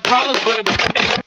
Problems, but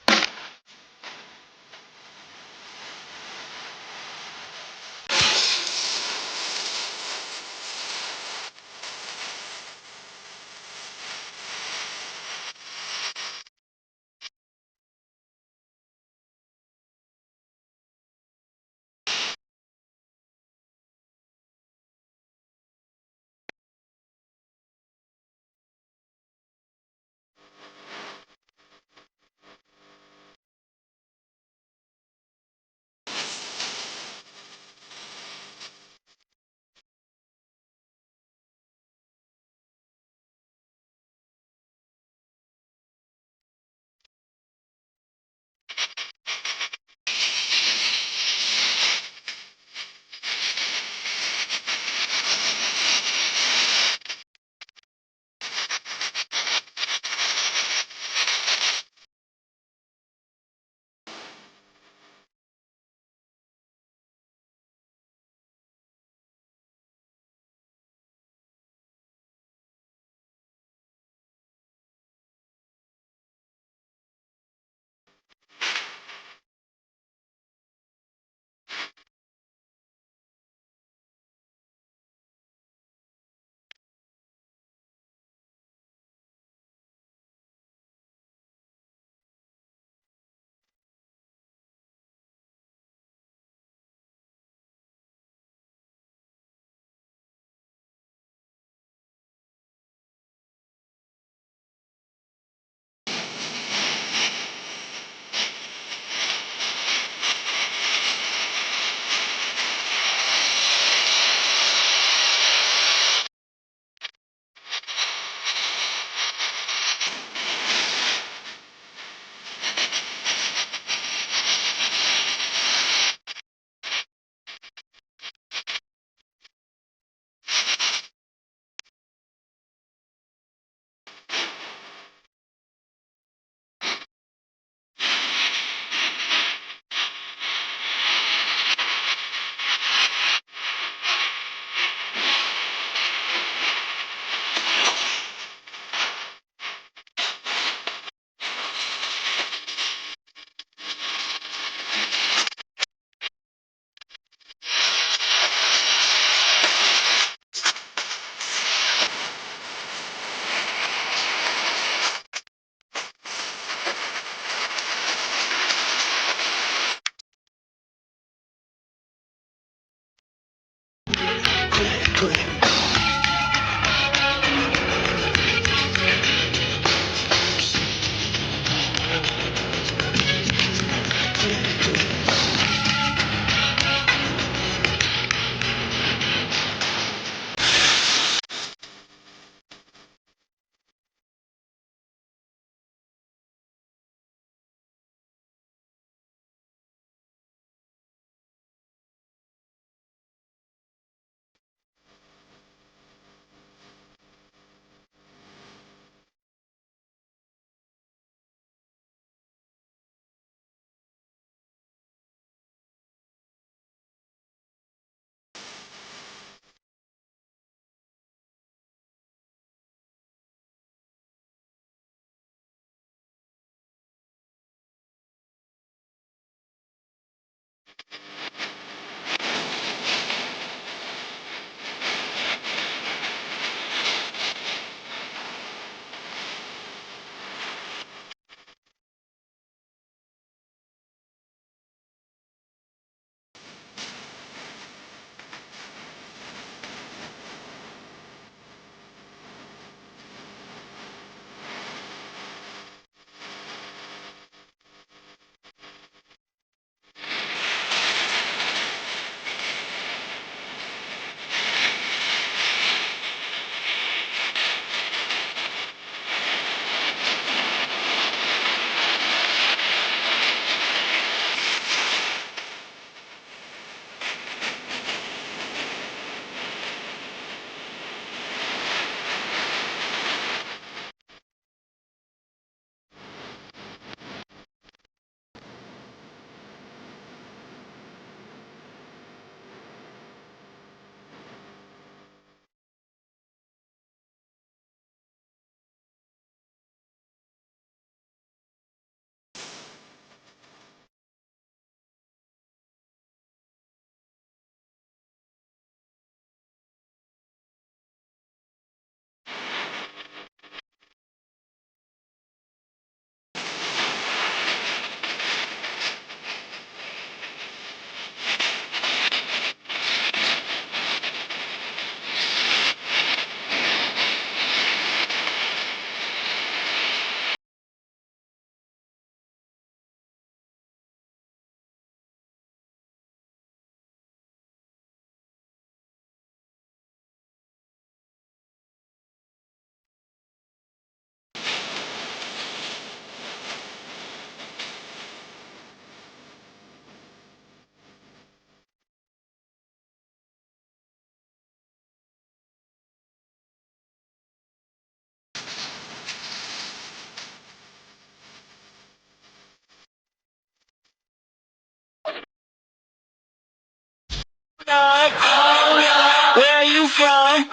Where you from?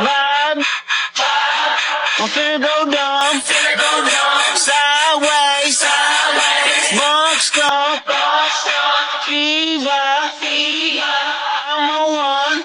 Vibe. I'm finna go dumb. Sideways. Bump skunk. Fever. I'm on one.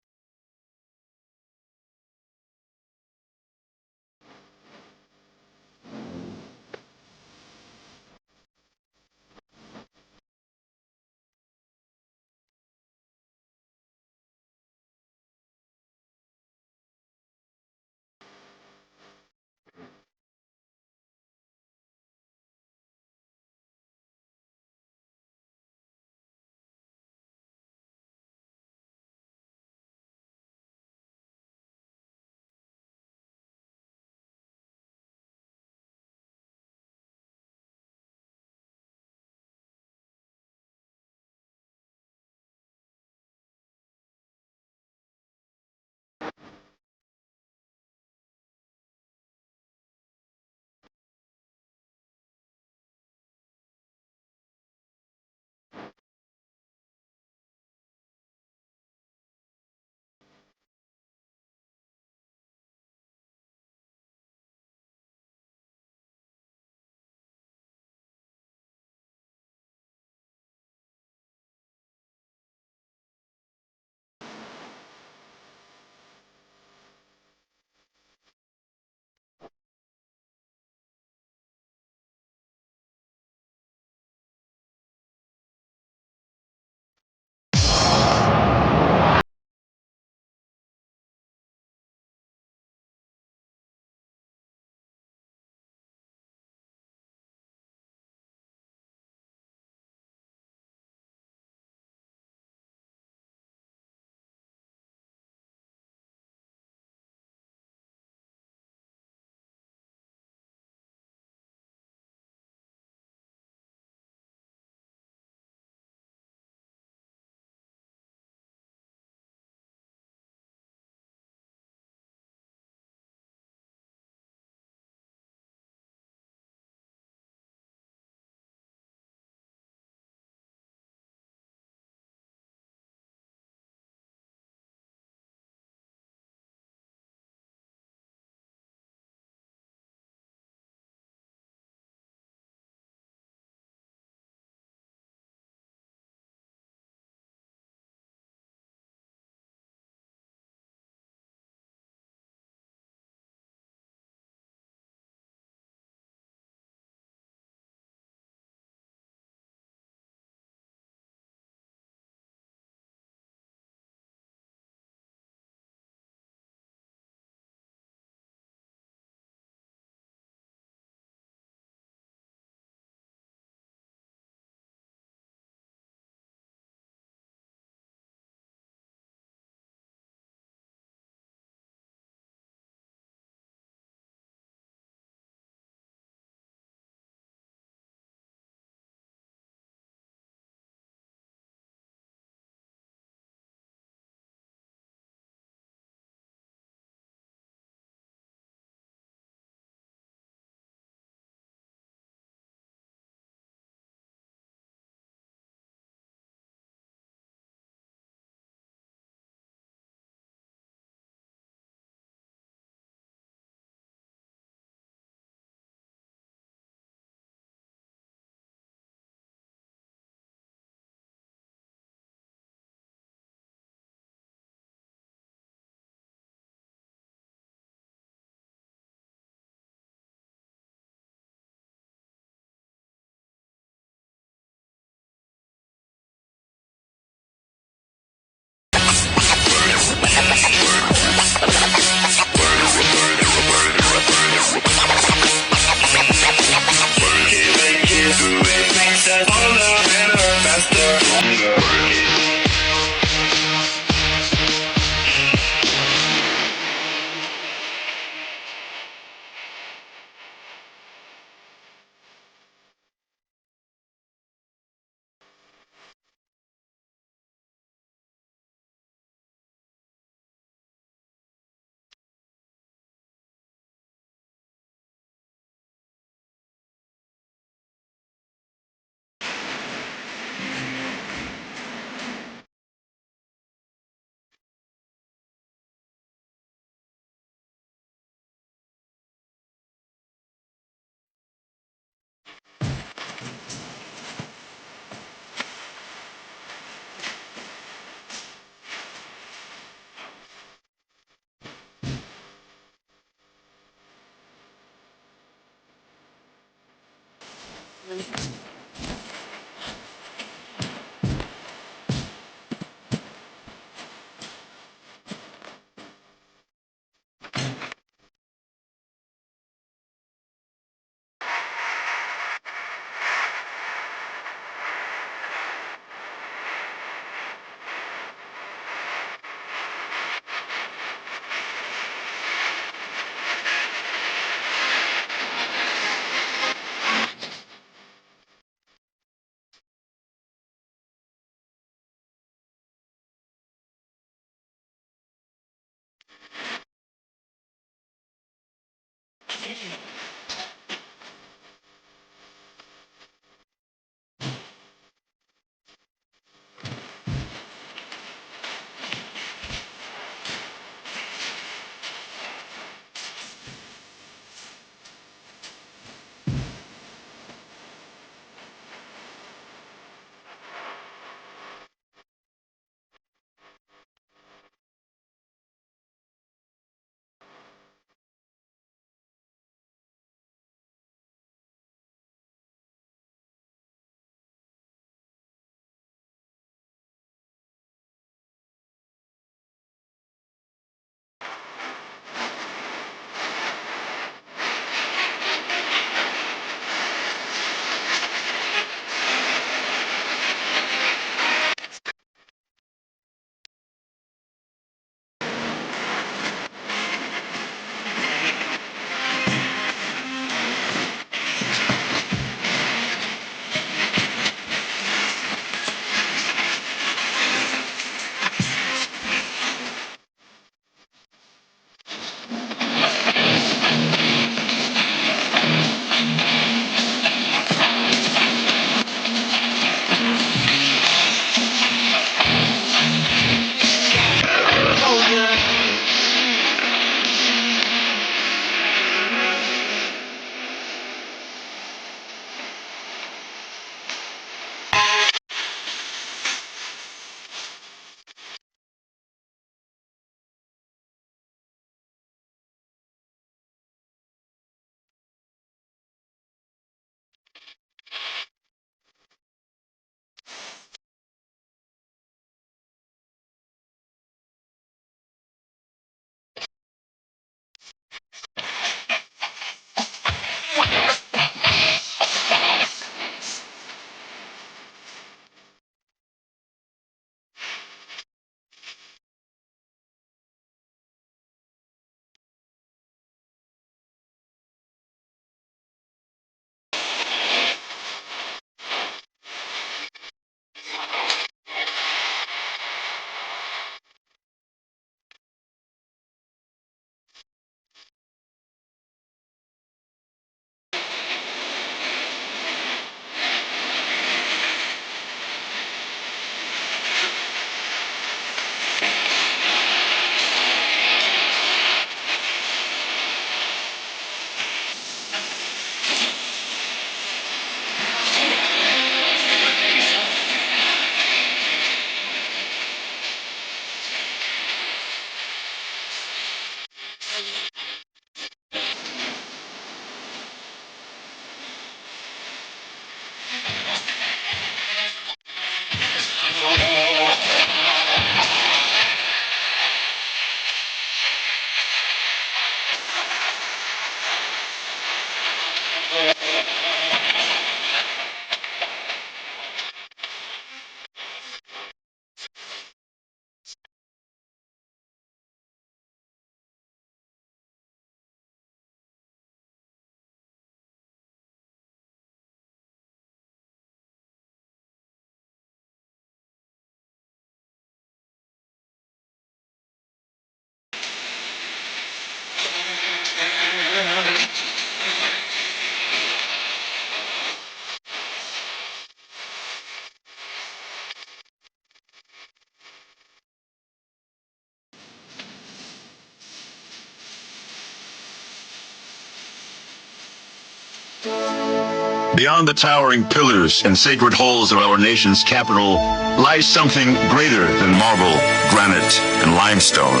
Beyond the towering pillars and sacred halls of our nation's capital lies something greater than marble, granite, and limestone.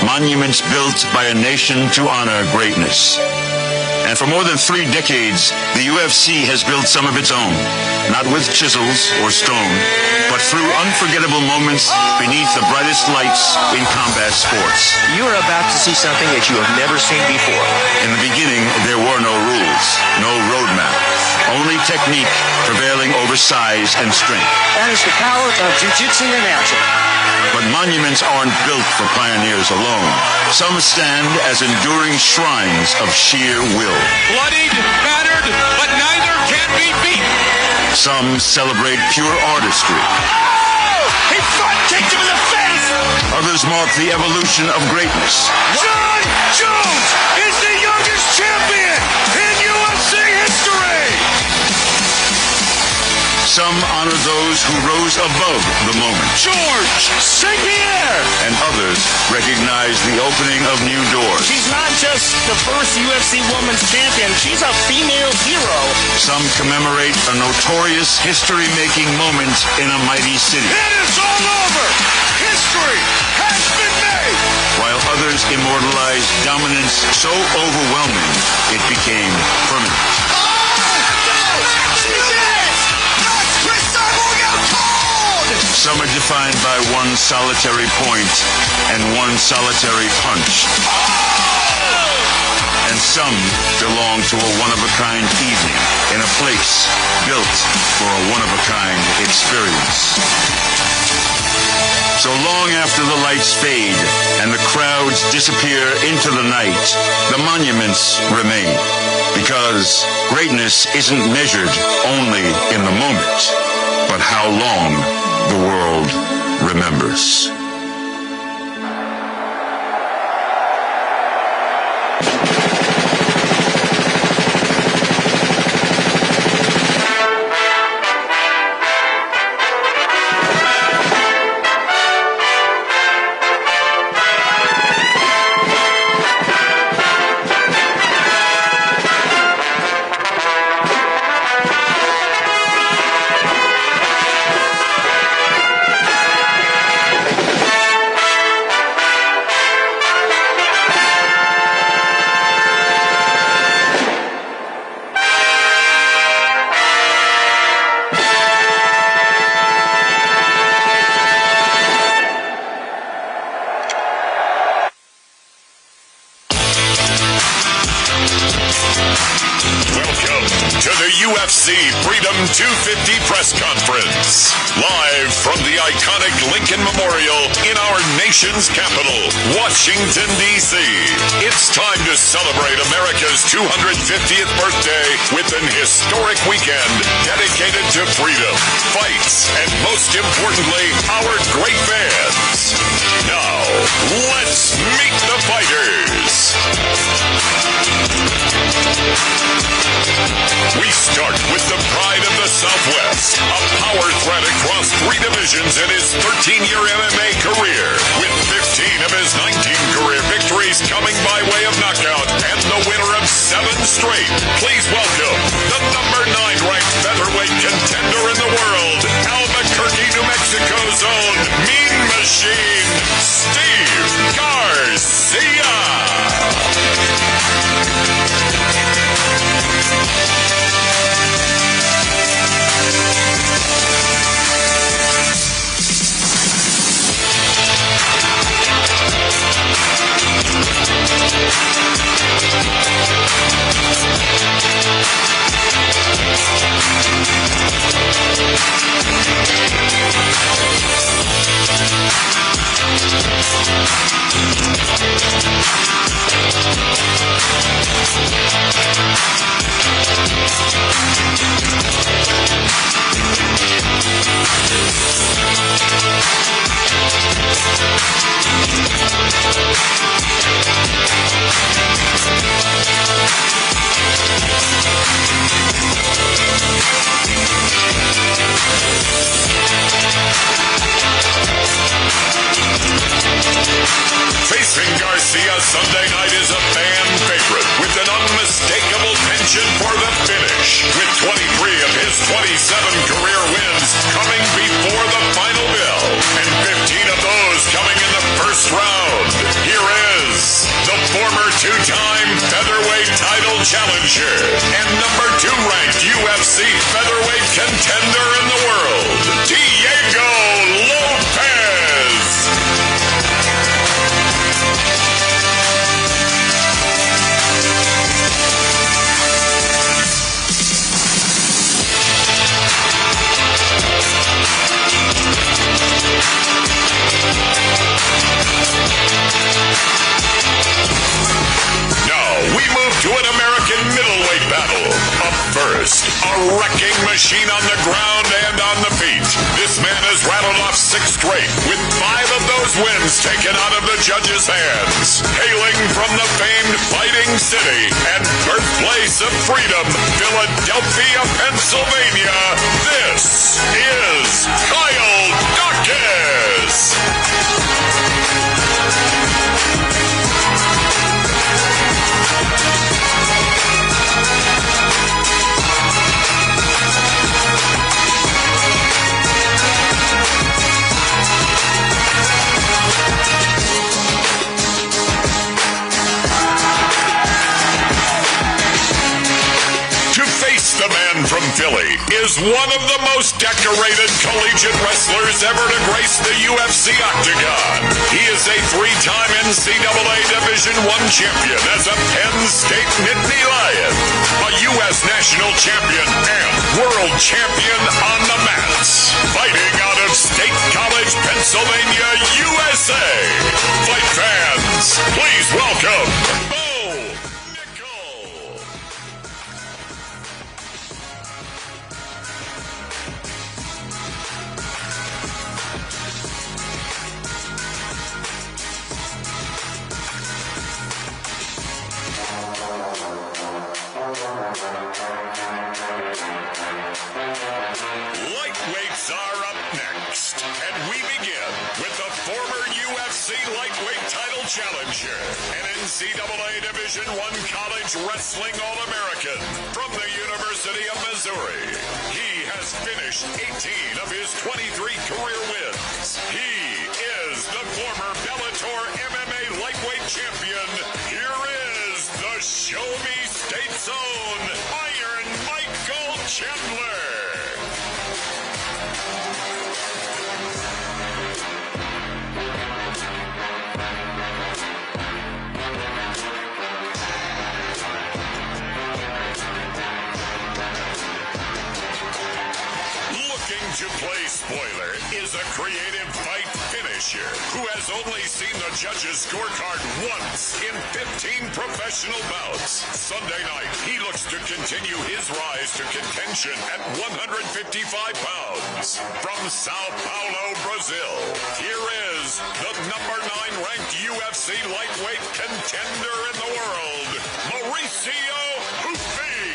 Monuments built by a nation to honor greatness. And for more than 3 decades, the UFC has built some of its own. Not with chisels or stone, but through unforgettable moments beneath the brightest lights in combat sports. You are about to see something that you have never seen before. In the beginning, there were no rules, no roadmap, only technique prevailing over size and strength. That is the power of jiu-jitsu announcing. But monuments aren't built for pioneers alone. Some stand as enduring shrines of sheer will. Bloodied, battered, but neither can be beat. Some celebrate pure artistry. Oh! He front kicked him in the face! Others mark the evolution of greatness. John Jones is the youngest champion in UFC history! Some honor those who rose above the moment. George St. Pierre! And others recognize the opening of new doors. She's not just the first UFC women's champion, she's a female hero. Some commemorate a notorious history-making moment in a mighty city. It is all over! History has been made! While others immortalize dominance so overwhelming, it became permanent. Some are defined by one solitary point and one solitary punch. And some belong to a one-of-a-kind evening in a place built for a one-of-a-kind experience. So long after the lights fade and the crowds disappear into the night, the monuments remain. Because greatness isn't measured only in the moment, but how long the world remembers. UFC Freedom 250 press conference. Live from the iconic Lincoln Memorial in our nation's capital, Washington, D.C. It's time to celebrate America's 250th birthday with an historic weekend dedicated to freedom, fights, and most importantly, our great fans. Now, let's meet the fighters. We start with the pride of the Southwest, a power threat across 3 divisions in his 13-year MMA career, with 15 of his 19 career victories coming by way of knockout, and the winner of 7 straight. Please welcome the number 9 ranked featherweight contender in the world, Albuquerque, New Mexico's own Mean Machine, Steve Garcia. Facing Garcia Sunday night is a fan favorite with an unmistakable penchant for the finish, with 23 of his 27 career wins coming before the final bell, and 15 of those coming in the first round. Here is the former 2-time featherweight title title challenger and number 2 ranked UFC featherweight contender in the world, Diego Lopez. We move to an American middleweight battle. Up first, a wrecking machine on the ground and on the feet. This man has rattled off 6 straight, with 5 of those wins taken out of the judges' hands. Hailing from the famed Fighting City and birthplace of freedom, Philadelphia, Pennsylvania, this is Kyle Dawkins. The man from Philly is one of the most decorated collegiate wrestlers ever to grace the UFC octagon. He is a 3-time NCAA Division I champion as a Penn State Nittany Lion, a U.S. national champion and world champion on the mats, fighting out of State College, Pennsylvania, USA. Fight fans, please welcome Lightweights are up next, and we begin with the former UFC lightweight title challenger and NCAA Division I college wrestling All-American from the University of Missouri. He has finished 18 of his 23 career wins. He is the former Bellator MMA lightweight champion. Here is the Show Me State's own Iron Michael Chandler. To play spoiler is a creative fight finisher who has only seen the judges' scorecard once in 15 professional bouts. Sunday night, he looks to continue his rise to contention at 155 pounds. From Sao Paulo, Brazil, here is the number 9 ranked UFC lightweight contender in the world, Mauricio Hufi.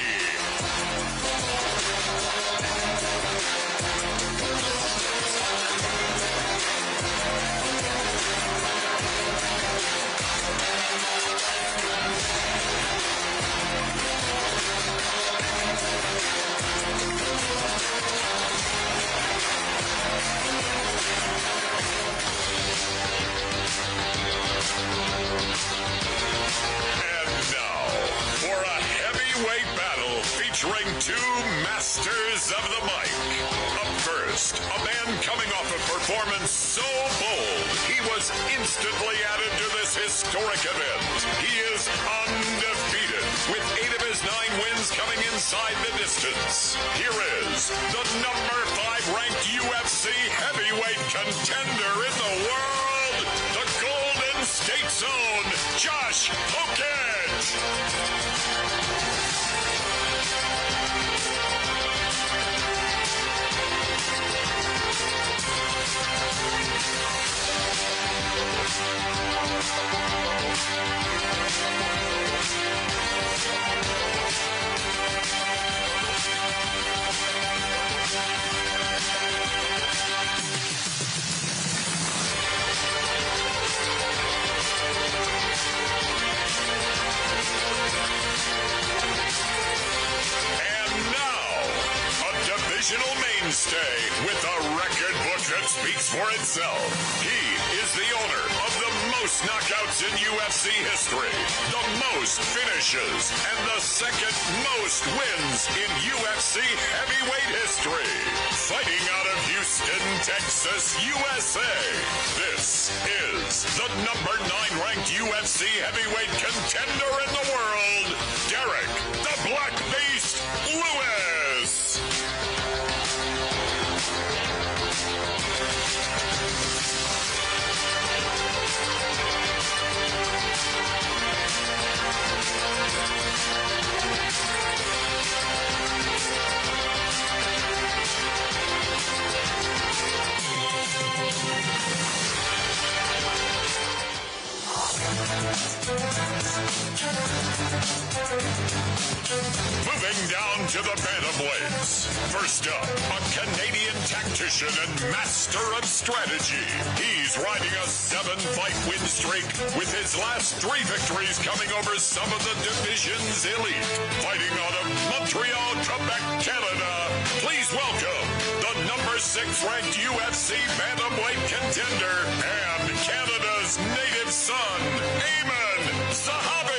Featuring 2 masters of the mic. Up first, a man coming off a performance so bold, he was instantly added to this historic event. He is undefeated, with 8 of his 9 wins coming inside the distance. Here is the number 5 ranked UFC heavyweight contender in the world, the Golden State Zone, Josh Hokett. Divisional mainstay with a record book that speaks for itself. He is the owner of the most most knockouts in UFC history, the most finishes, and the second most wins in UFC heavyweight history. Fighting out of Houston, Texas, USA. This is the number 9 ranked UFC heavyweight contender in the world, Derek the Black Beast Lewis. Moving down to the bantamweights. First up, a Canadian tactician and master of strategy. He's riding a 7-fight win streak with his last 3 victories coming over some of the division's elite. Fighting out of Montreal, Quebec, Canada. Please welcome the number 6 ranked UFC bantamweight contender and Canada's native son, Ayman Zahabi.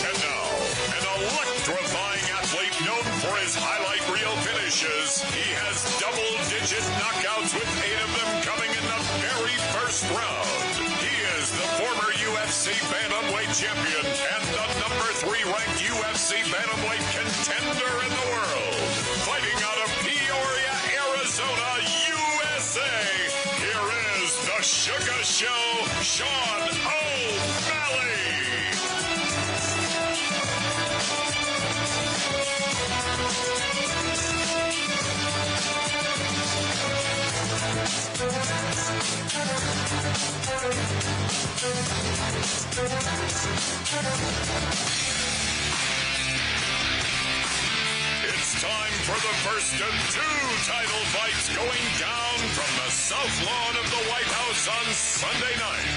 And now, an electrifying athlete known for his highlight reel finishes. He has double-digit knockouts with 8 of them coming in the very first round. He is the former UFC bantamweight champion and the number 3 ranked UFC bantamweight contender in the world. Fighting out of Peoria, Arizona, USA. Here is the Sugar Show, Sean O'Malley. It's time for the first of 2 title fights going down from the South Lawn of the White House on Sunday night.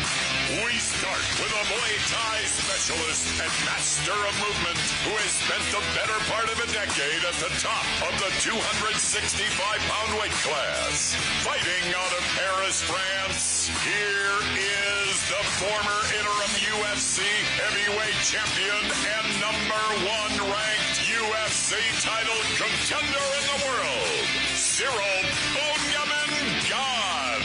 We start with a Muay Thai specialist and master of movement who has spent the better part of a decade at the top of the 265-pound weight class. Fighting out of Paris, France, here is the former interim UFC heavyweight champion and number 1 ranked UFC title contender in the world, Cyril Bonyamin God.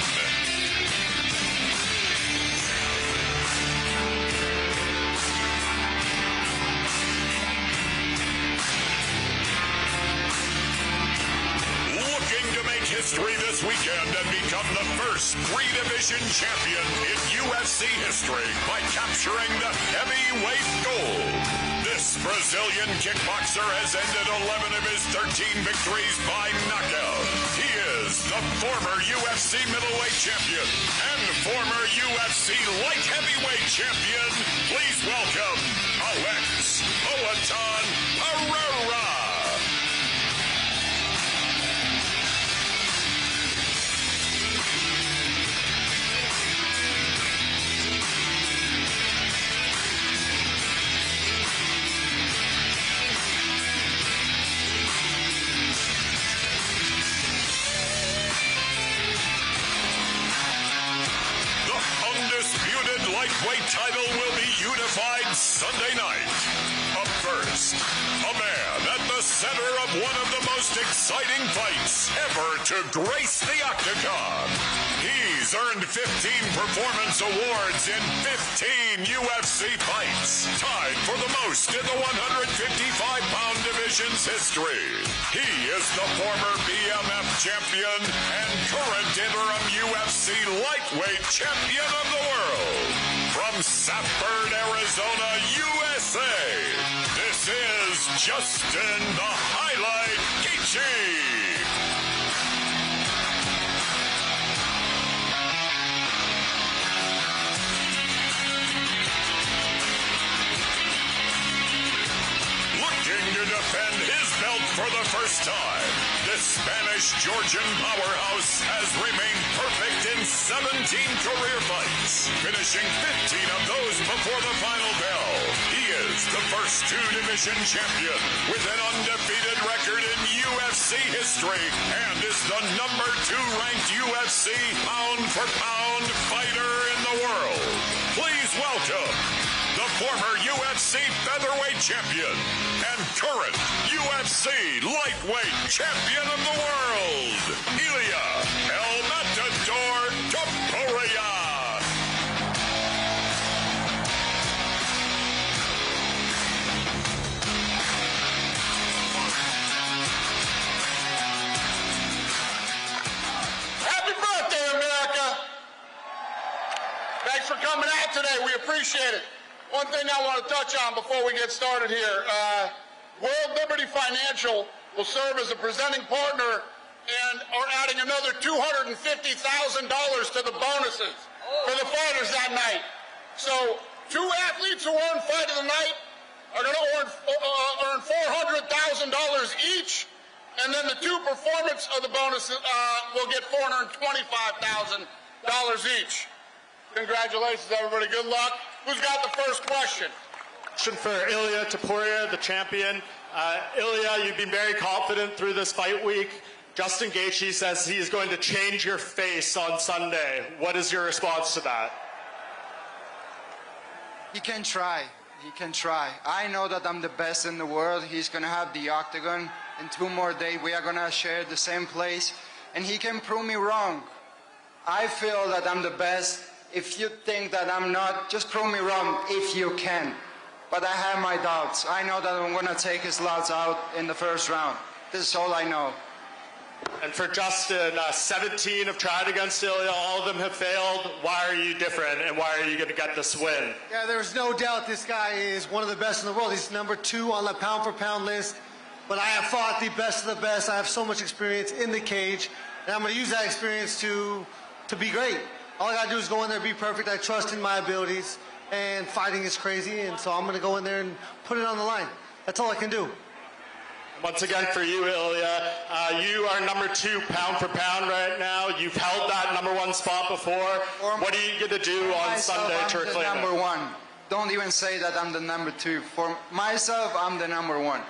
Looking to make history this weekend and become the first 3-division champion in UFC history by capturing the heavyweight gold. This Brazilian kickboxer has ended 11 of his 13 victories by knockout. He is the former UFC middleweight champion and former UFC light heavyweight champion. Please welcome Alex Poatan Pereira. Lightweight title will be unified Sunday night. Up first, a man at the center of one of the most exciting fights ever to grace the octagon. He's earned 15 performance awards in 15 UFC fights, tied for the most in the 155-pound division's history. He is the former BMF champion and current interim UFC lightweight champion of the world. From Safford, Arizona, USA, this is Here's Justin the Highlight Gaethje. Looking to defend his belt for the first time, this Spanish-Georgian powerhouse has remained perfect in 17 career fights, finishing 15 of those before the final bell. He is the first two-division champion with an undefeated record in UFC history and is the number 2 ranked UFC pound-for-pound fighter in the world. Please welcome the former UFC featherweight champion and current UFC lightweight champion of the world, Ilia El Matador Topuria. Happy birthday, America! Thanks for coming out today. We appreciate it. One thing I want to touch on before we get started here. World Liberty Financial will serve as a presenting partner and are adding another $250,000 to the bonuses for the fighters that night. So 2 athletes who earn Fight of the Night are going to earn $400,000 each, and then the 2 performance of the bonuses will get $425,000 each. Congratulations, everybody. Good luck. Who's got the first question? Question for Ilia Topuria, the champion. Ilia, you've been very confident through this fight week. Justin Gaethje says he is going to change your face on Sunday. What is your response to that? He can try. He can try. I know that I'm the best in the world. He's going to have the octagon. In 2 more days, we are going to share the same place. And he can prove me wrong. I feel that I'm the best. If you think that I'm not, just prove me wrong if you can. But I have my doubts. I know that I'm going to take his lots out in the first round. This is all I know. And for Justin, 17 have tried against Ilia. All of them have failed. Why are you different, and why are you going to get this win? Yeah, there's no doubt this guy is one of the best in the world. He's number 2 on the pound-for-pound list. But I have fought the best of the best. I have so much experience in the cage, and I'm going to use that experience to be great. All I got to do is go in there, be perfect. I trust in my abilities, and fighting is crazy, and so I'm going to go in there and put it on the line. That's all I can do. Once again for you, Ilia, you are number 2 pound for pound right now. You've held that number 1 spot before. What are you going to do on Sunday to reclaim it? I'm the number 1. Don't even say that I'm the number 2. For myself, I'm the number 1.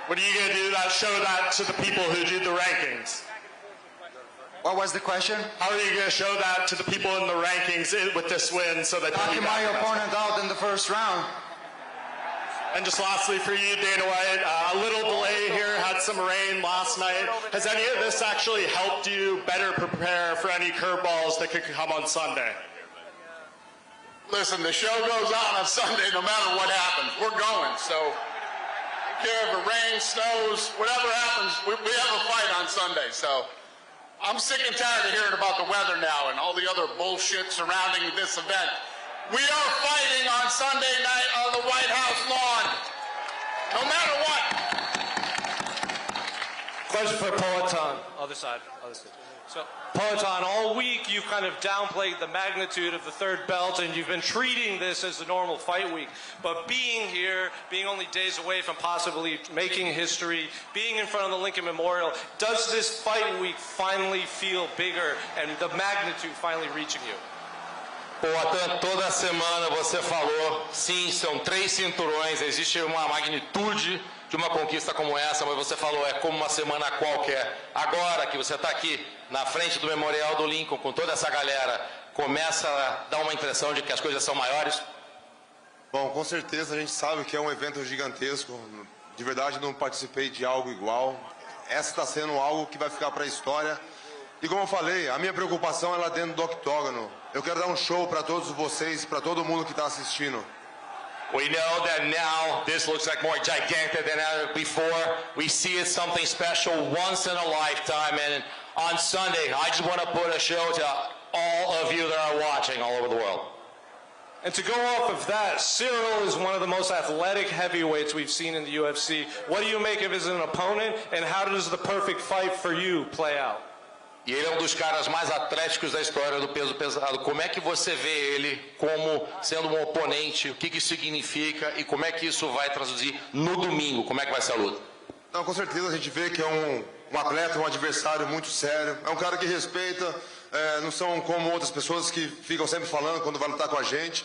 What are you going to do to show that to the people who do the rankings? What was the question? How are you going to show that to the people in the rankings with this win so that knocking my opponent out in the first round? And just lastly for you, Dana White, a little delay here, had some rain last night. Has any of this actually helped you better prepare for any curveballs that could come on Sunday? Listen, the show goes on Sunday no matter what happens. We're going, so don't care if it rains, snows, whatever happens, we have a fight on Sunday. So I'm sick and tired of hearing about the weather now and all the other bullshit surrounding this event. We are fighting on Sunday night on the White House lawn, no matter what. Question for Peloton. Other side. So, Peloton, all week you've kind of downplayed the magnitude of the 3rd belt, and you've been treating this as a normal fight week. But being here, being only days away from possibly making history, being in front of the Lincoln Memorial, does this fight week finally feel bigger and the magnitude finally reaching you? Poatan, toda semana você falou, sim, são 3 cinturões, existe uma magnitude de uma conquista como essa, mas você falou, é como uma semana qualquer. Agora que você está aqui na frente do Memorial do Lincoln com toda essa galera, começa a dar uma impressão de que as coisas são maiores? Bom, com certeza a gente sabe que é um evento gigantesco. De verdade não participei de algo igual. Essa está sendo algo que vai ficar para a história. E como eu falei, a minha preocupação é lá dentro do octógono. Eu quero dar um show para todos vocês, para todo mundo que está assistindo. We know that now this looks like more gigantic than ever before. We see it something special once in a lifetime. And on Sunday, I just want to put a show to all of you that are watching all over the world. And to go off of that, Cyril is one of the most athletic heavyweights we've seen in the UFC. What do you make of as an opponent, and how does the perfect fight for you play out? E ele é um dos caras mais atléticos da história do peso pesado. Como é que você vê ele como sendo um oponente? O que isso significa e como é que isso vai traduzir no domingo? Como é que vai ser a luta? Não, com certeza a gente vê que é um atleta, um adversário muito sério. É um cara que respeita, não são como outras pessoas que ficam sempre falando quando vai lutar com a gente.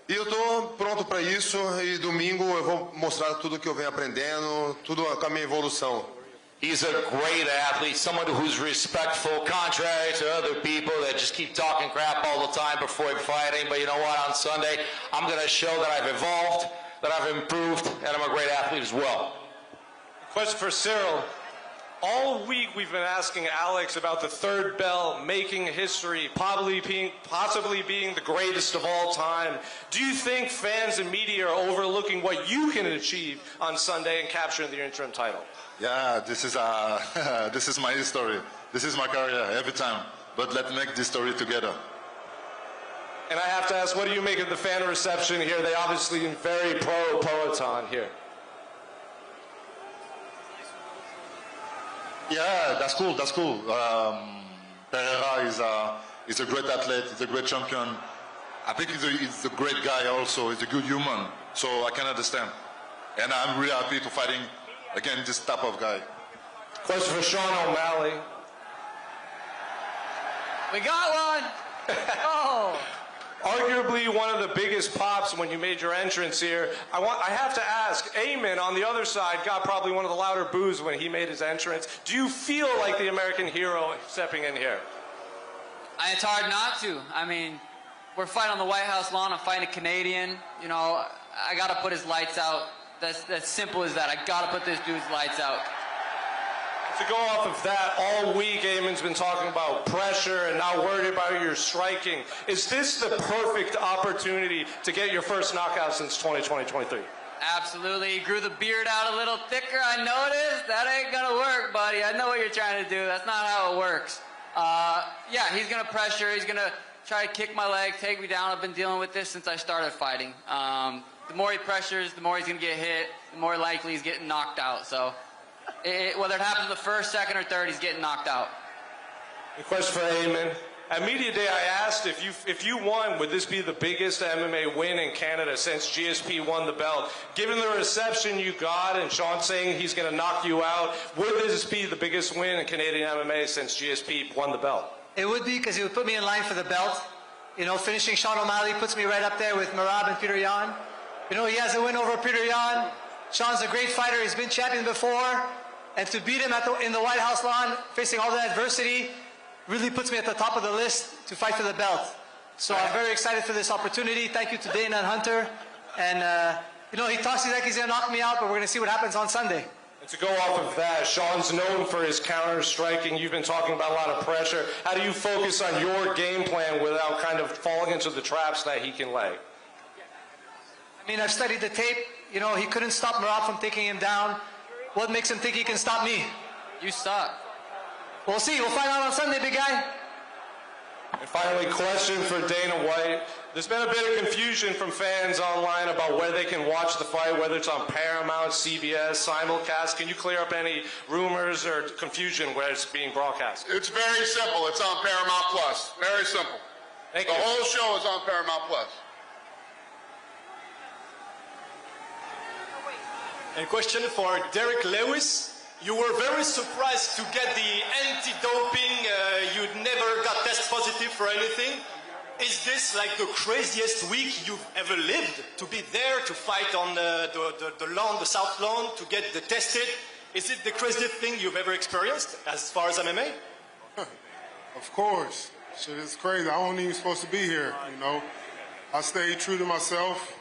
E eu estou pronto para isso e domingo eu vou mostrar tudo que eu venho aprendendo, tudo com a minha evolução. He's a great athlete, someone who's respectful, contrary to other people that just keep talking crap all the time before fighting. But you know what? On Sunday, I'm going to show that I've evolved, that I've improved, and I'm a great athlete as well. Question for Cyril. All week we've been asking Alex about the third belt, making history, possibly being the greatest of all time. Do you think fans and media are overlooking what you can achieve on Sunday in capturing the interim title? Yeah, this is this is my story. This is my career every time. But let's make this story together. And I have to ask, what do you make of the fan reception here? They obviously are very pro Poatan here. Yeah, that's cool. That's cool. Pereira is a great athlete. He's a great champion. I think he's a great guy also. He's a good human. So I can understand. And I'm really happy to fighting against this type of guy. Question for Sean O'Malley. We got one. Oh. Arguably one of the biggest pops when you made your entrance here. I have to ask, Eamon on the other side got probably one of the louder boos when he made his entrance. Do you feel like the American hero stepping in here? It's hard not to. I mean, we're fighting on the White House lawn. I'm fighting a Canadian. You know, I got to put his lights out. That's simple as that. I got to put this dude's lights out. To go off of that, all week Eamon's been talking about pressure and not worried about your striking. Is this the perfect opportunity to get your first knockout since 2023? Absolutely. He grew the beard out a little thicker, I noticed. That ain't going to work, buddy. I know what you're trying to do. That's not how it works. Yeah, he's going to pressure. He's going to try to kick my leg, take me down. I've been dealing with this since I started fighting. The more he pressures, the more he's going to get hit, the more likely he's getting knocked out. So whether it happens the first, second, or third, he's getting knocked out. A question for Eamon. At Media Day, I asked if you won, would this be the biggest MMA win in Canada since GSP won the belt? Given the reception you got and Sean saying he's going to knock you out, would this be the biggest win in Canadian MMA since GSP won the belt? It would be, because he would put me in line for the belt. You know, finishing Sean O'Malley puts me right up there with Merab and Peter Yan. You know, he has a win over Peter Yan. Sean's a great fighter. He's been champion before. And to beat him in the White House lawn, facing all that adversity, really puts me at the top of the list to fight for the belt. So I'm very excited for this opportunity. Thank you to Dana and Hunter. And, you know, he talks like he's going to knock me out, but we're going to see what happens on Sunday. And to go off of that, Sean's known for his counter-striking. You've been talking about a lot of pressure. How do you focus on your game plan without kind of falling into the traps that he can lay? I mean, I've studied the tape. You know, he couldn't stop Merab from taking him down. What makes him think he can stop me? You suck. We'll see. We'll find out on Sunday, big guy. And finally, question for Dana White. There's been a bit of confusion from fans online about where they can watch the fight, whether it's on Paramount, CBS, simulcast. Can you clear up any rumors or confusion where it's being broadcast? It's very simple. It's on Paramount Plus. Very simple. Thank you. The whole show is on Paramount Plus. And question for Derek Lewis. You were very surprised to get the anti-doping. You never got test positive for anything. Is this like the craziest week you've ever lived? To be there, to fight on the lawn, the South Lawn, to get the tested? Is it the craziest thing you've ever experienced as far as MMA? Of course. Shit is crazy. I wasn't even supposed to be here, you know. I stayed true to myself.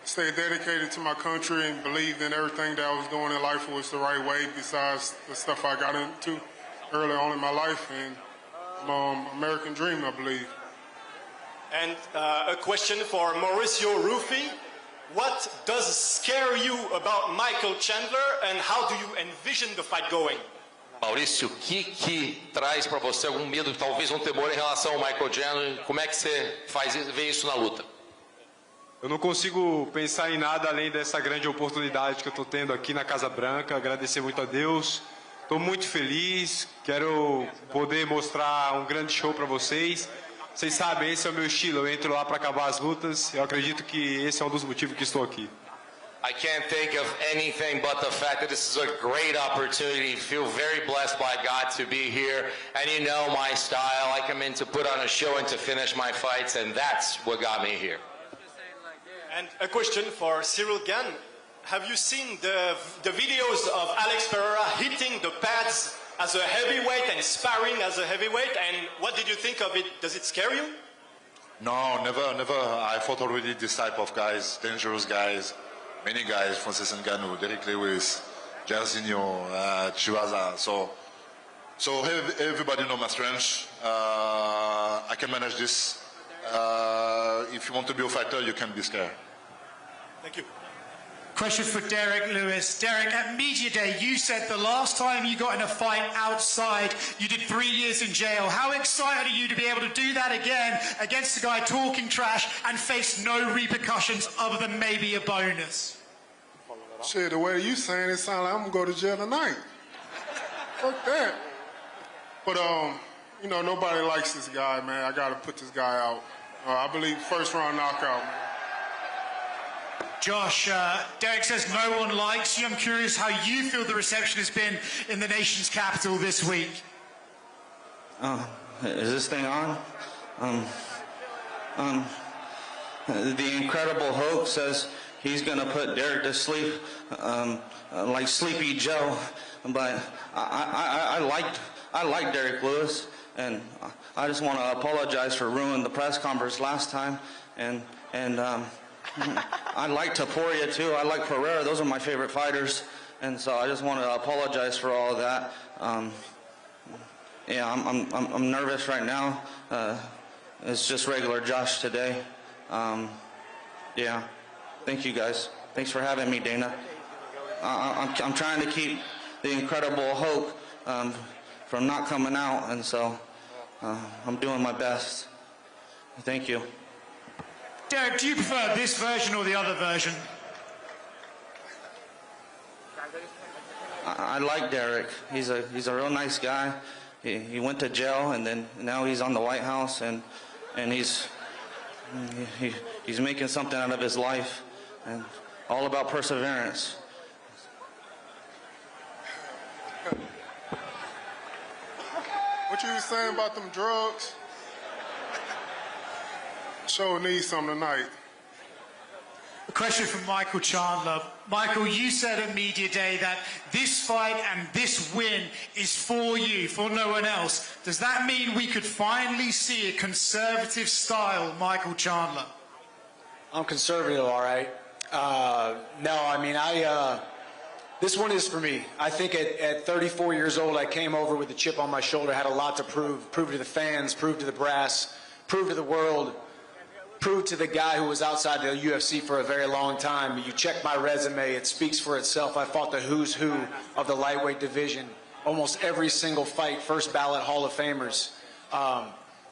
Stayed dedicated to my country and believed in everything that I was doing in life was the right way, besides the stuff I got into early on in my life, and American dream, I believe. And a question for Mauricio Ruffi. What does scare you about Michael Chandler, and how do you envision the fight going? Maurício, o que traz para você algum medo, talvez um temor em relação ao Michael Chandler? Como é que você vê isso na luta? Eu não consigo pensar em nada além dessa grande oportunidade que eu estou tendo aqui na Casa Branca. Agradecer muito a Deus. Estou muito feliz. Quero poder mostrar um grande show para vocês. Vocês sabem, esse é o meu estilo. Eu entro lá para acabar as lutas. Eu acredito que esse é um dos motivos que estou aqui. I can't think of anything but the fact that this is a great opportunity. Feel very blessed by God to be here. And you know my style. I come in to put on a show and to finish my fights, and that's what got me here. And a question for Cyril Gane. Have you seen the videos of Alex Pereira hitting the pads as a heavyweight and sparring as a heavyweight? And what did you think of it? Does it scare you? No, never. I fought already this type of guys, dangerous guys, many guys, Francis Ngannou, Derek Lewis, Jairzinho, Chivaza. So everybody know my strength. I can manage this. If you want to be a fighter, you can be scared. Thank you. Question for Derek Lewis. Derek, at Media Day, you said the last time you got in a fight outside, you did 3 years in jail. How excited are you to be able to do that again against a guy talking trash and face no repercussions other than maybe a bonus? Shit, the way you saying it sounds like I'm gonna go to jail tonight. Fuck that. But you know, nobody likes this guy, man. I gotta put this guy out. I believe first round knockout, man. Josh, Derek says no one likes you. I'm curious how you feel the reception has been in the nation's capital this week. Is this thing on? The Incredible Hulk says he's gonna put Derek to sleep, like Sleepy Joe. But I like Derek Lewis, and I just want to apologize for ruining the press conference last time, and I like Taporia too. I like Pereira. Those are my favorite fighters, and so I just want to apologize for all of that. Yeah, I'm nervous right now. It's just regular Josh today. Yeah, thank you guys. Thanks for having me, Dana. I'm trying to keep the Incredible Hulk from not coming out, and so I'm doing my best. Thank you. Derek, do you prefer this version or the other version? I like Derek. He's a real nice guy. He went to jail, and then now he's on the White House, and he's making something out of his life, and all about perseverance. What you was saying about them drugs? Sure needs some tonight. A question from Michael Chandler. Michael, you said at Media Day that this fight and this win is for you, for no one else. Does that mean we could finally see a conservative style Michael Chandler? I'm conservative, all right. No, I mean, this one is for me. I think at 34 years old, I came over with a chip on my shoulder, had a lot to prove to the fans, prove to the brass, prove to the world, prove to the guy who was outside the UFC for a very long time. You check my resume, it speaks for itself. I fought the who's who of the lightweight division. Almost every single fight, first ballot Hall of Famers.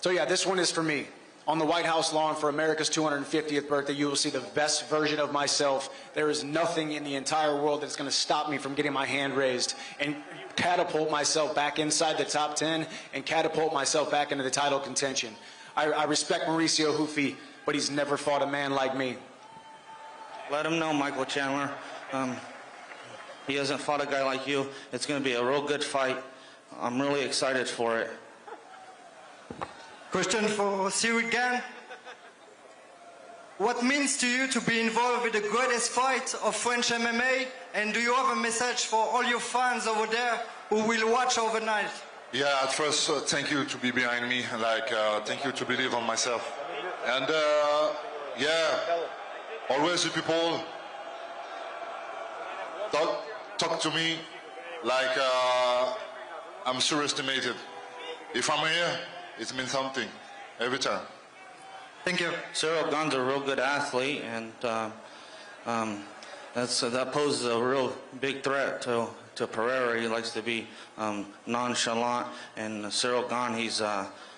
So yeah, this one is for me. On the White House lawn for America's 250th birthday, you will see the best version of myself. There is nothing in the entire world that's going to stop me from getting my hand raised and catapult myself back inside the top 10 and catapult myself back into the title contention. I respect Mauricio Hufi, but he's never fought a man like me. Let him know, Michael Chandler. He hasn't fought a guy like you. It's going to be a real good fight. I'm really excited for it. Question for Cyril Gane. What means to you to be involved with the greatest fight of French MMA? And do you have a message for all your fans over there who will watch overnight? Yeah, at first, thank you to be behind me. Thank you to believe on myself. And yeah, always the people talk to me like I'm surestimated. If I'm here, it means something every time. Thank you. Cyril Gane's a real good athlete, and that poses a real big threat to Pereira. He likes to be nonchalant, and Cyril Gane, he's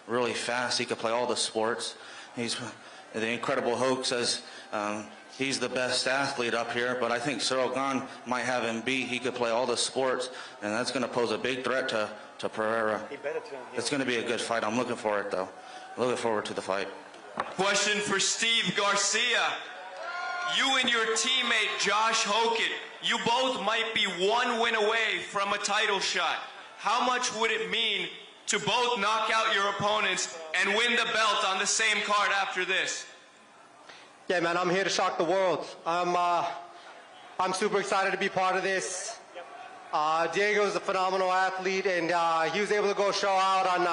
really fast. He can play all the sports. the Incredible Hulk says he's the best athlete up here, but I think Cyril Gane might have him beat. He could play all the sports, and that's going to pose a big threat to Pereira. It's going to be a good fight. I'm looking for it, though. Looking forward to the fight. Question for Steve Garcia. You and your teammate Josh Hockett, you both might be one win away from a title shot. How much would it mean to both knock out your opponents and win the belt on the same card after this? Yeah, man, I'm here to shock the world. I'm super excited to be part of this. Diego's a phenomenal athlete, and he was able to go show out on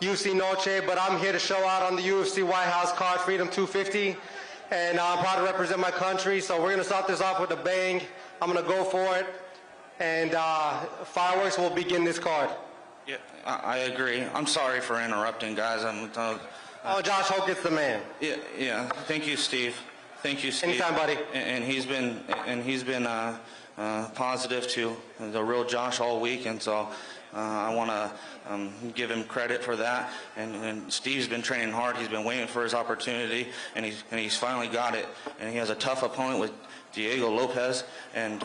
UFC Noche, but I'm here to show out on the UFC White House card, Freedom 250, and I'm proud to represent my country, so we're going to start this off with a bang. I'm going to go for it, and fireworks will begin this card. Yeah, I agree. I'm sorry for interrupting, guys. Oh, Josh Hockett's the man. Yeah. Thank you, Steve. Thank you, Steve. Anytime, buddy. And he's been positive to the real Josh all week, and so I want to give him credit for that. And Steve's been training hard. He's been waiting for his opportunity, and he's finally got it. And he has a tough opponent with Diego Lopez, and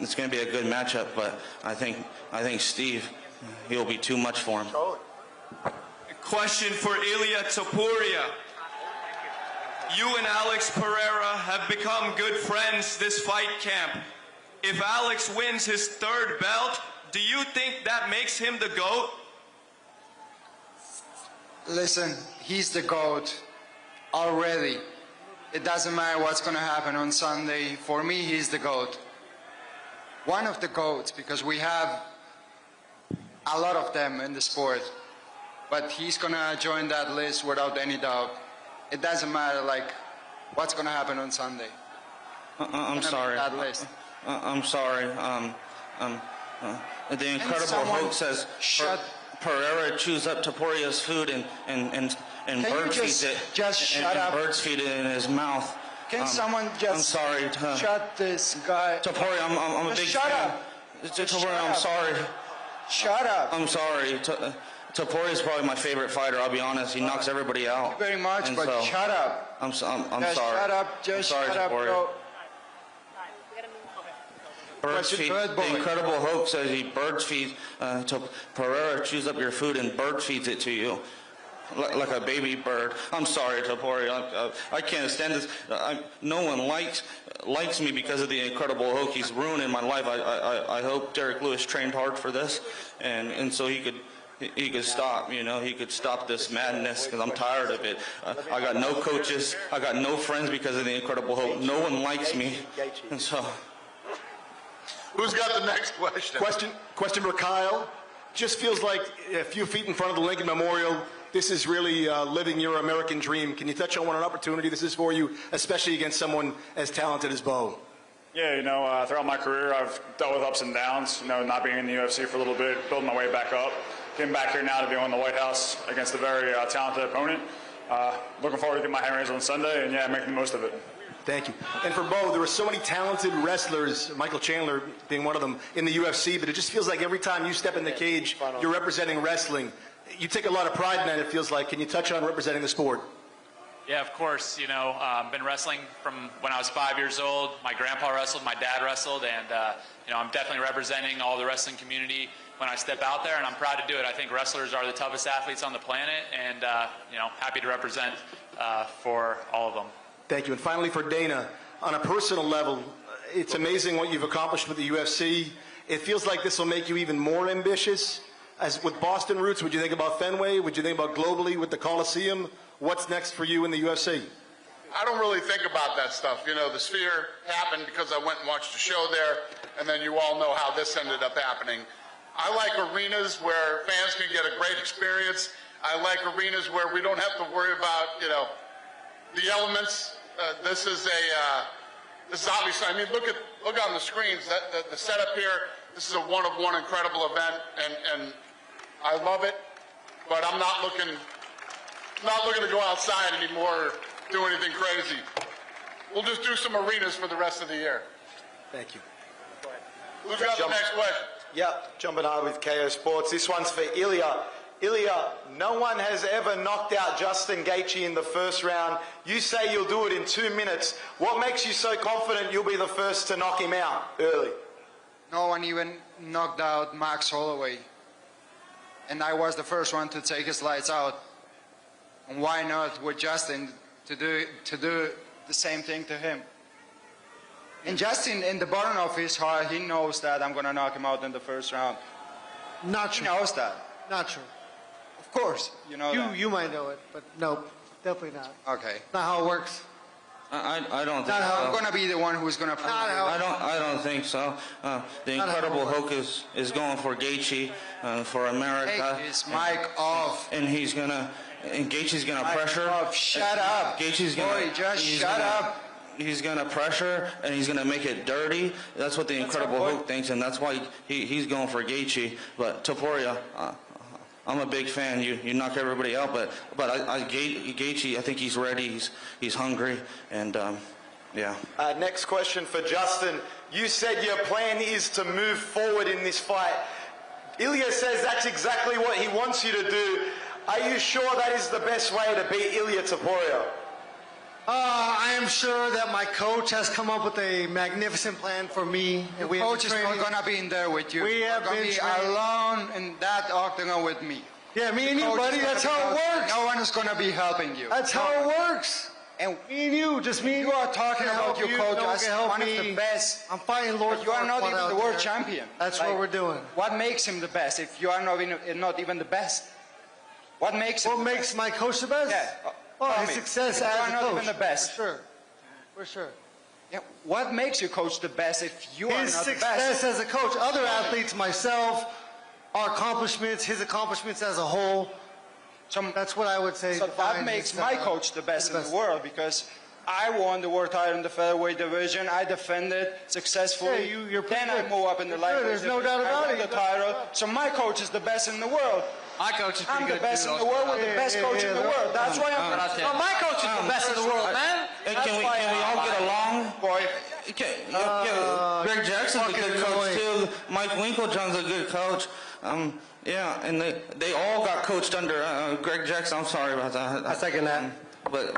it's going to be a good matchup. But I think Steve, he'll be too much for him. Question for Ilia Topuria. You and Alex Pereira have become good friends this fight camp. If Alex wins his third belt, do you think that makes him the GOAT? Listen, he's the GOAT already. It doesn't matter what's going to happen on Sunday. For me, he's the GOAT. One of the GOATs, because we have a lot of them in the sport. But he's going to join that list without any doubt. It doesn't matter, like, what's going to happen on Sunday. I'm sorry. I'm sorry. The Incredible Hulk says Pereira chews up Topuria's food and birds feeds it. Just shut up. Birds feed it in his mouth. Can someone just shut this guy? Topuria, I'm a big shut fan. Up. Topuria, I'm sorry. Shut up. I'm sorry. Topuria is probably my favorite fighter. I'll be honest. He knocks everybody out. Thank you very much, and but so, shut up. I'm sorry. Shut up. Just I'm sorry, shut up, Topuria. bro. Birds feed. The Incredible Hulk says he birds feeds. Pereira chews up your food and bird feeds it to you, like a baby bird. I'm sorry, Topuria. I can't stand this. No one likes me because of the Incredible Hulk. He's ruining my life. I hope Derek Lewis trained hard for this, and so he could stop. He could stop this madness, because I'm tired of it. I got no coaches. I got no friends because of the Incredible Hulk. No one likes me, and so. Who's got the next question? Question for Kyle. Just feels like a few feet in front of the Lincoln Memorial. This is really living your American dream. Can you touch on what an opportunity this is for you, especially against someone as talented as Bo? Yeah, throughout my career, I've dealt with ups and downs. Not being in the UFC for a little bit, building my way back up. Getting back here now to be on the White House against a very talented opponent. Looking forward to getting my hand raised on Sunday, and making the most of it. Thank you. And for Bo, there were so many talented wrestlers, Michael Chandler being one of them, in the UFC, but it just feels like every time you step in the cage, you're representing wrestling. You take a lot of pride in that, it feels like. Can you touch on representing the sport? Yeah, of course. Been wrestling from when I was 5 years old. My grandpa wrestled, my dad wrestled, and I'm definitely representing all the wrestling community when I step out there, and I'm proud to do it. I think wrestlers are the toughest athletes on the planet, and happy to represent for all of them. Thank you. And finally for Dana, on a personal level, it's amazing what you've accomplished with the UFC. It feels like this will make you even more ambitious. As with Boston roots, would you think about Fenway? Would you think about globally with the Coliseum? What's next for you in the UFC? I don't really think about that stuff. The Sphere happened because I went and watched a show there, and then you all know how this ended up happening. I like arenas where fans can get a great experience. I like arenas where we don't have to worry about, the elements. This is obviously, look on the screens, the setup here. This is a one-of-one incredible event, and I love it, but I'm not looking to go outside anymore or do anything crazy. We'll just do some arenas for the rest of the year. Thank you. Who's got the next question? Yeah, jumping out with KO Sports. This one's for Ilya. Ilya, no one has ever knocked out Justin Gaethje in the first round. You say you'll do it in 2 minutes. What makes you so confident you'll be the first to knock him out early? No one even knocked out Max Holloway. And I was the first one to take his lights out. And why not with Justin to do the same thing to him? And Justin, in the bottom of his heart, he knows that I'm going to knock him out in the first round. Not true. He knows that. Not true. Of course, you know that. You might know it, but nope, definitely not. Okay. Not how it works. I don't think Not how so. I'm going to be the one who's going to prove it. I don't think so. The Incredible Hulk is going for Gaethje for America. Take his mic off. And Gaethje's gonna pressure. Shut up. Gaethje's gonna. Boy, just shut up. He's gonna pressure and he's gonna make it dirty. That's what the Incredible Hulk thinks, and that's why he's going for Gaethje. But Topuria, I'm a big fan. You knock everybody out, but Gaethje, I think he's ready. He's hungry, and yeah. Next question for Justin. You said your plan is to move forward in this fight. Ilya says that's exactly what he wants you to do. Are you sure that is the best way to beat Ilya Topuria? I am sure that my coach has come up with a magnificent plan for me. The coach is not going to be in there with you. We have been alone in that octagon with me. Yeah, me and you, buddy. That's how it works. No one is going to be helping you. That's how it works. And me and you, just me. You are talking about your coach as one of the best. I'm fighting Lord. But you are not even the world champion. That's what we're doing. What makes him the best if you are not even the best? What makes him? What makes my coach the best? Yeah. His success as a coach. You are not even the best. For sure. Yeah. What makes your coach the best if you are not the best? His success as a coach, other athletes, myself, our accomplishments, his accomplishments as a whole. That's what I would say. So that makes my coach the best in the world because I won the world title in the featherweight division. I defended successfully. Yeah, you're then I move up in the lightweight division. There's no doubt about it. The title. So my coach is the best in the world. My coach is pretty good. I'm the best in the world with the best coach in the world. That's why I'm. My coach is the best in the world, man. Can we all get along? Boy. Greg Jackson's a good coach too. Mike Winkeljohn's a good coach. Yeah, and they all got coached under Greg Jackson. I'm sorry about that. I second that. But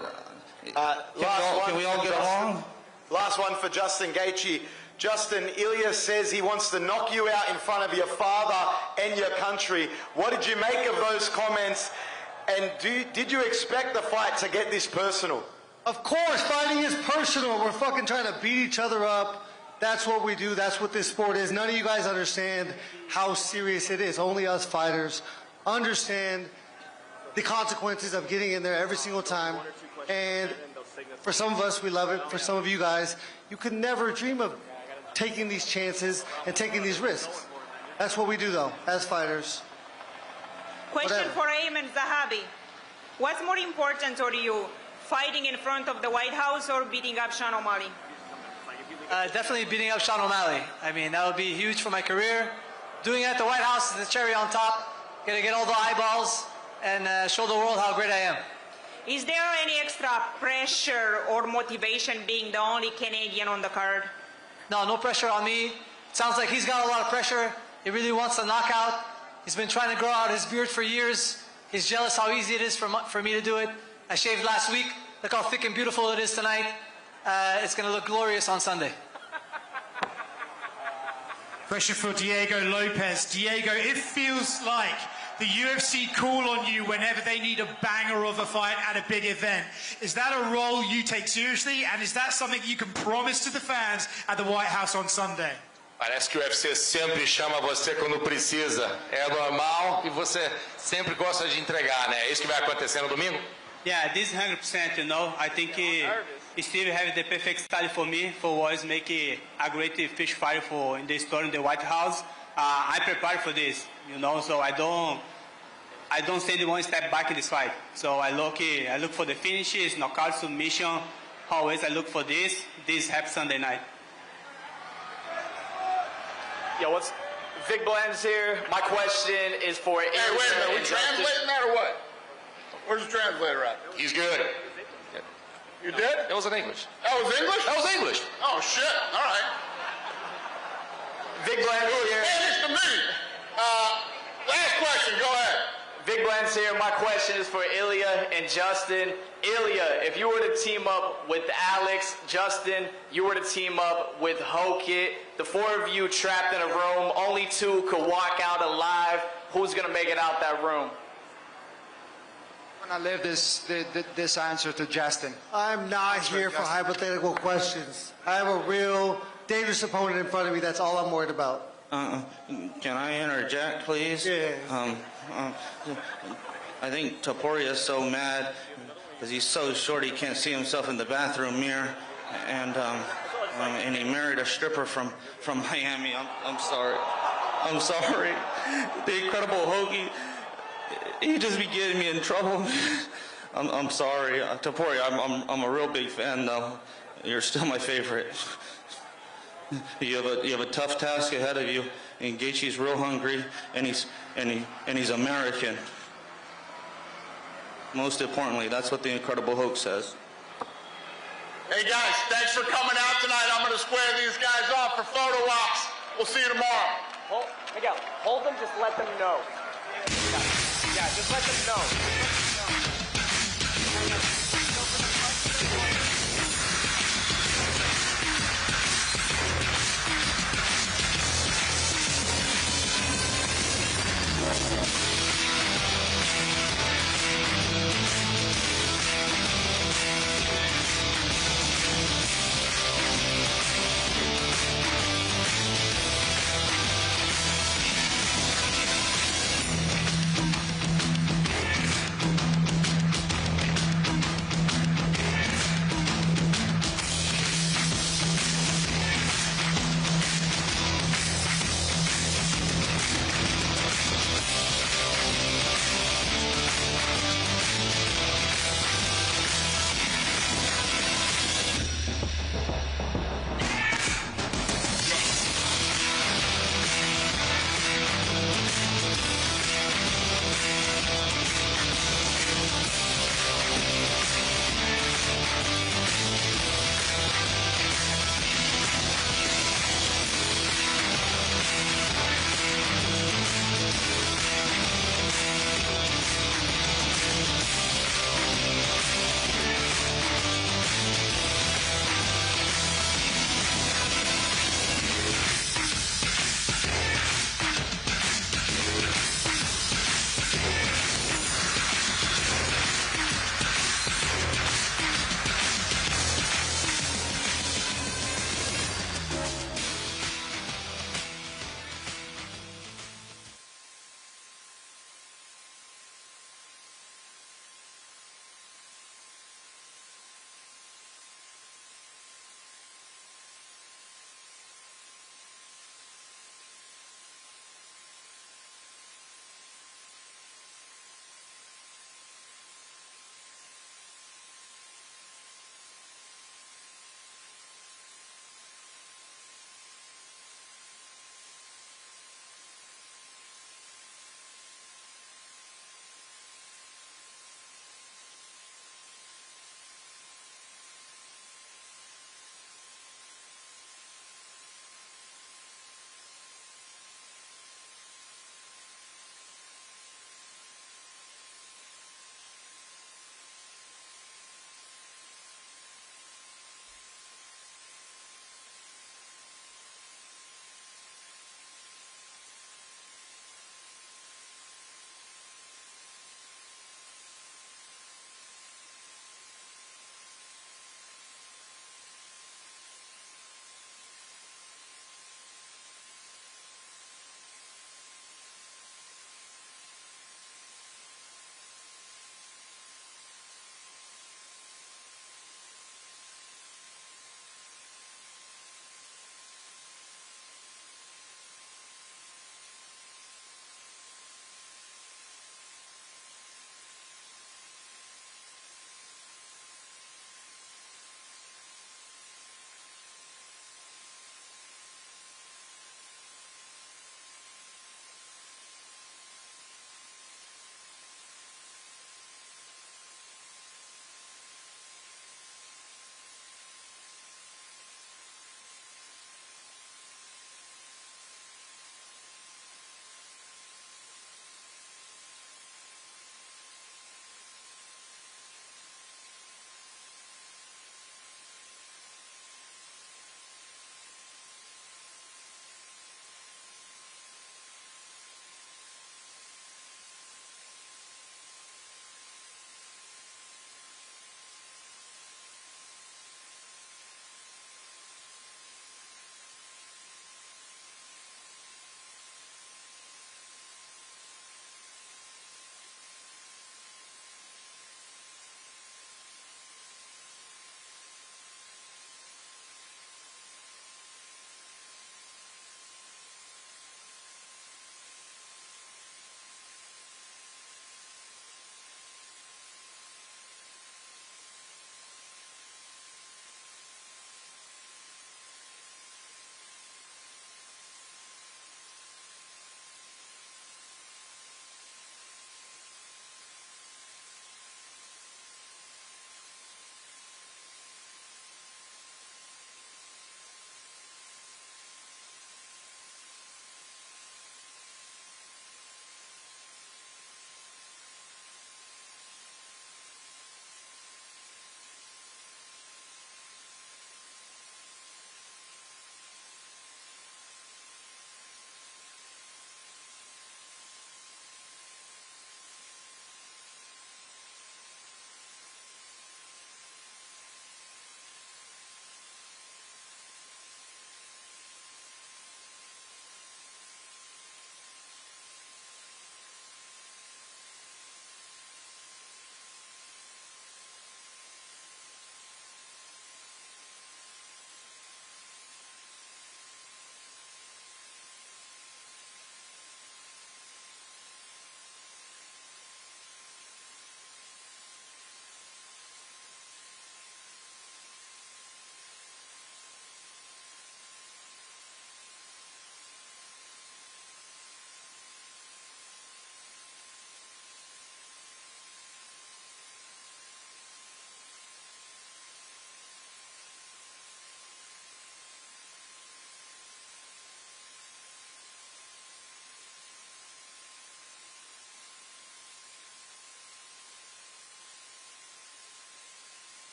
can we all get along? Last one for Justin Gaethje. Justin, Ilya says he wants to knock you out in front of your father and your country. What did you make of those comments? And did you expect the fight to get this personal? Of course, fighting is personal. We're fucking trying to beat each other up. That's what we do. That's what this sport is. None of you guys understand how serious it is. Only us fighters understand the consequences of getting in there every single time. And for some of us, we love it. For some of you guys, you could never dream of taking these chances and taking these risks. That's what we do, though, as fighters. Question for Ayman Zahabi. What's more important to you, fighting in front of the White House or beating up Sean O'Malley? Definitely beating up Sean O'Malley. I mean, that would be huge for my career. Doing it at the White House is the cherry on top. Gonna get all the eyeballs and show the world how great I am. Is there any extra pressure or motivation being the only Canadian on the card? No pressure on me. It sounds like he's got a lot of pressure. He really wants a knockout. He's been trying to grow out his beard for years. He's jealous how easy it is for me to do it. I shaved last week. Look how thick and beautiful it is tonight. It's going to look glorious on Sunday. Question for Diego Lopez. Diego, it feels like the UFC call on you whenever they need a banger of a fight at a big event. Is that a role you take seriously? And is that something you can promise to the fans at the White House on Sunday? Parece que o UFC sempre chama você quando precisa. É normal e você sempre gosta de entregar, né? É isso que vai acontecer no domingo? Yeah, this 100%, you know. I think Steve have the perfect style for me, for always make a great fish fight for in the story in the White House. I prepared for this, you know, so I don't stay one step back in this fight. So I look for the finishes, knockout, submission. Always I look for this. This happens Sunday night. Yo, what's Vic Bland's here? My question is for. Hey, wait a minute. We translating that or what? Where's the translator at? He's good. You did? That was in English. That was English? That was English. Oh shit! All right. Vic Bland's here. Spanish to me. Last question. Go ahead. Vic Bland's here. My question is for Ilya and Justin. Ilya, if you were to team up with Alex, Justin, you were to team up with Hokit, the four of you trapped in a room, only two could walk out alive. Who's going to make it out that room? I'm going to leave this answer to Justin. I'm not here for hypothetical questions. I have a real dangerous opponent in front of me. That's all I'm worried about. Can I interject, please? Yeah. I think Topuria is so mad because he's so short he can't see himself in the bathroom mirror, and he married a stripper from Miami. I'm sorry. I'm sorry. The Incredible Hoagie, he just be getting me in trouble. I'm sorry, Topuria. I'm a real big fan though. You're still my favorite. You have a tough task ahead of you, and Gaethje's real hungry, and he's American. Most importantly, that's what the Incredible Hulk says. Hey guys, thanks for coming out tonight. I'm going to square these guys off for photo ops. We'll see you tomorrow. Miguel, hold them, just let them know. Yeah, just let them know.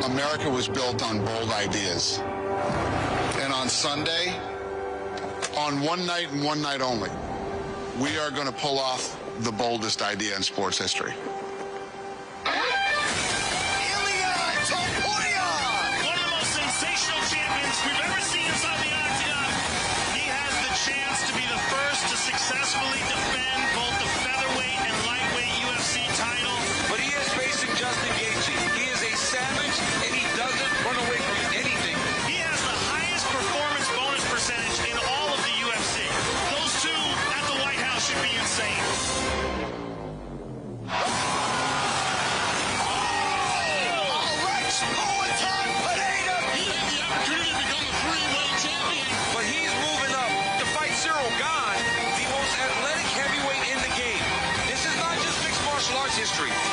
America was built on bold ideas. And on Sunday, on one night and one night only, we are going to pull off the boldest idea in sports history. Successfully defend both the featherweight and lightweight UFC title. But he is facing Justin Gaethje. He is a savage, and he doesn't run away from anything. He has the highest performance bonus percentage in all of the UFC. Those two at the White House should be insane. But he's moving up to fight Cyril Gane, athletic heavyweight in the game. This is not just mixed martial arts history.